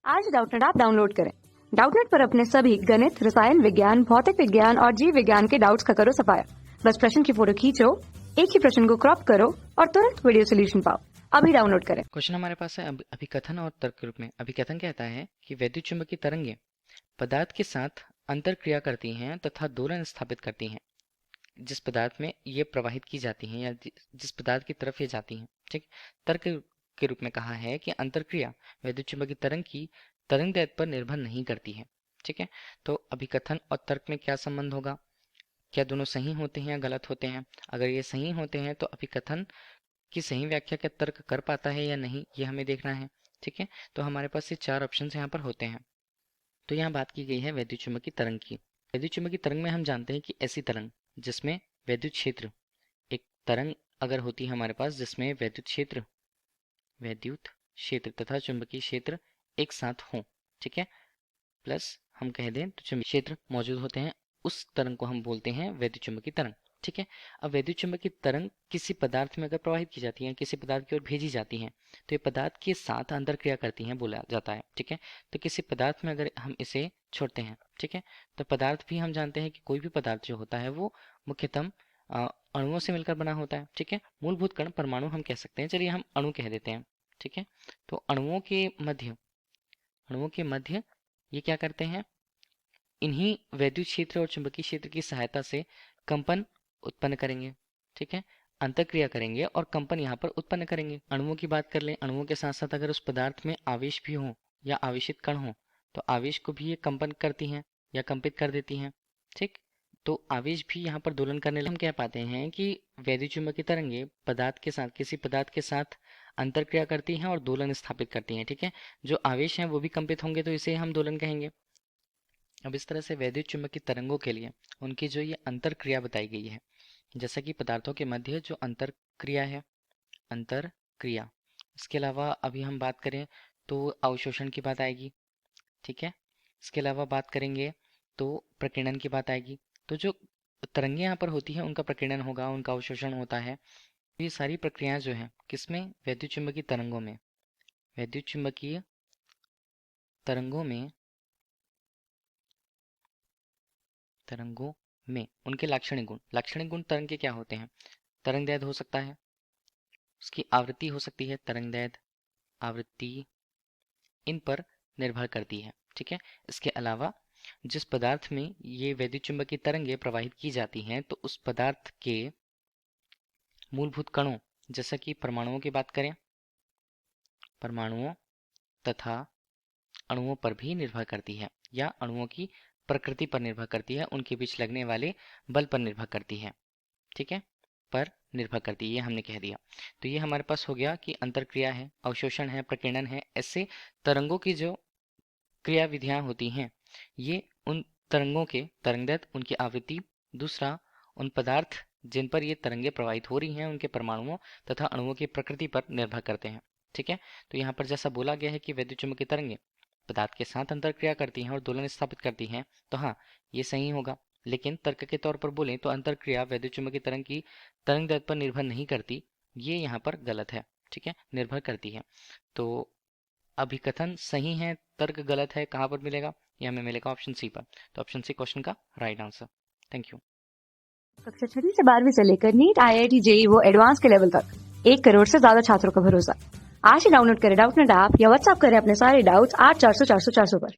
आज Doubtnut app download करें। Doubtnut पर अपने सभी गणित, रसायन विज्ञान, भौतिक विज्ञान और जीव विज्ञान के डाउट्स का करो सफाया। बस प्रश्न की फोटो खींचो, एक ही प्रश्न को क्रॉप करो और तुरंत वीडियो सोल्यूशन पाओ। अभी डाउनलोड करें। क्वेश्चन हमारे पास है अभिकथन और तर्क के रूप में। अभिकथन कहता है कि वैद्युत चुंबकीय तरंगें पदार्थ के साथ अंतर क्रिया करती हैं तथा दोलन स्थापित करती हैं जिस पदार्थ में ये प्रवाहित की जाती हैं या जिस पदार्थ की तरफ ये जाती हैं। ठीक। तर्क के रूप में कहा है कि अंतर क्रिया वैद्युत चुंबकीय तरंग की तरंग दैर्ध्य पर निर्भर नहीं करती है। ठीक है। तो अभिकथन और तर्क में क्या संबंध होगा? क्या दोनों सही होते हैं या गलत होते हैं? अगर ये सही होते हैं तो अभिकथन की सही व्याख्या क्या तर्क कर पाता है या नहीं, ये हमें देखना है। ठीक है। तो हमारे पास ये चार ऑप्शन यहाँ पर होते हैं। तो यहाँ बात की गई है वैद्युत चुंबकीय तरंग की। वैद्युत चुंबकीय तरंग में हम जानते हैं कि ऐसी तरंग जिसमें वैद्युत क्षेत्र, एक तरंग अगर होती है हमारे पास जिसमें वैद्युत क्षेत्र तथा चुंबकीय क्षेत्र एक साथ हों, ठीक है, प्लस हम कह दें तो चुंबकीय क्षेत्र मौजूद होते हैं, उस तरंग को हम बोलते हैं वैद्युत चुंबकीय तरंग। ठीक है। अब वैद्युत चुंबकीय तरंग किसी पदार्थ में अगर प्रवाहित की जाती है, किसी पदार्थ की ओर भेजी जाती है, तो ये पदार्थ के साथ अंतर क्रिया करती हैं बोला जाता है। ठीक है। तो किसी पदार्थ में अगर हम इसे छोड़ते हैं, ठीक है, तो पदार्थ भी हम जानते हैं कि कोई भी पदार्थ जो होता है वो मुख्यतः अणुओं से मिलकर बना होता है। ठीक है। मूलभूत कण परमाणु हम कह सकते हैं, चलिए हम अणु कह देते हैं। ठीक है। तो अणुओं के मध्य ये क्या करते हैं, इन्हीं वैद्युत क्षेत्र और चुंबकीय क्षेत्र की सहायता से कंपन उत्पन्न करेंगे। ठीक है। अंतःक्रिया करेंगे और कंपन यहाँ पर उत्पन्न करेंगे। अणुओं की बात कर लें, अणुओं के साथ साथ अगर उस पदार्थ में आवेश भी हो या आवेशित कण हो तो आवेश को भी ये कंपन करती हैं या कंपित कर देती हैं। ठीक। तो आवेश भी यहाँ पर दोलन करने हम कह पाते हैं कि वैद्युत चुंबकीय तरंगे पदार्थ के साथ, किसी पदार्थ के साथ अंतरक्रिया करती हैं और दोलन स्थापित करती हैं। ठीक है। जो आवेश हैं वो भी कंपित होंगे तो इसे हम दोलन कहेंगे। अब इस तरह से वैद्युत चुंबकीय तरंगों के लिए उनकी जो ये अंतर क्रिया बताई गई है, जैसा कि पदार्थों के मध्य जो अंतर क्रिया है, अंतर क्रिया, इसके अलावा अभी हम बात करें तो अवशोषण की बात आएगी। ठीक है। इसके अलावा बात करेंगे तो प्रकीर्णन की बात आएगी। तो जो तरंगे यहाँ पर होती हैं उनका प्रकीर्णन होगा, उनका अवशोषण होता है। ये सारी प्रक्रियाएं जो है किसमें, वैद्युत चुंबकीय तरंगों में, वैद्युत चुंबकीय तरंगों में उनके लाक्षणिक गुण तरंग के क्या होते हैं? तरंग दैर्ध्य हो सकता है, उसकी आवृत्ति हो सकती है, तरंग दैर्ध्य, आवृत्ति इन पर निर्भर करती है। ठीक है। इसके अलावा जिस पदार्थ में ये वैद्युत चुंबकीय तरंगें प्रवाहित की जाती हैं तो उस पदार्थ के मूलभूत कणों, जैसा कि परमाणुओं की बात करें, परमाणुओं तथा अणुओं पर भी निर्भर करती है या अणुओं की प्रकृति पर निर्भर करती है, उनके बीच लगने वाले बल पर निर्भर करती है। ठीक है। पर निर्भर करती है, ये हमने कह दिया। तो ये हमारे पास हो गया कि अंतरक्रिया है, अवशोषण है, प्रकीर्णन है। ऐसे तरंगों की जो क्रिया विधियां होती हैं ये उन तरंगों के तरंग दैर्ध्य, उनकी आवृत्ति, दूसरा उन पदार्थ जिन पर ये तरंगे प्रवाहित हो रही हैं उनके परमाणुओं तथा अणुओं की प्रकृति पर निर्भर करते हैं। ठीक है। तो यहाँ पर जैसा बोला गया है कि वैद्युत चुंबकीय तरंगे पदार्थ के साथ अंतरक्रिया करती हैं और दोलन स्थापित करती हैं, तो हाँ ये सही होगा। लेकिन तर्क के तौर पर बोलें तो अंतरक्रिया वैद्युत चुंबकीय तरंग की तरंग दैर्ध्य पर निर्भर नहीं करती, ये यहाँ पर गलत है। ठीक है। निर्भर करती है। तो अभिकथन सही है, तर्क गलत है, कहाँ पर मिलेगा? ये हमें मिलेगा ऑप्शन सी पर। तो ऑप्शन सी क्वेश्चन का राइट आंसर। Thank you. कक्षा 6 से 12वीं से लेकर नीट, IIT, JEE वो एडवांस के लेवल तक 1 करोड़ से ज्यादा छात्रों का भरोसा। आज ही डाउनलोड करें डाउटनेट ऐप या व्हाट्सएप करें अपने सारे डाउट्स 8400 400 400 पर।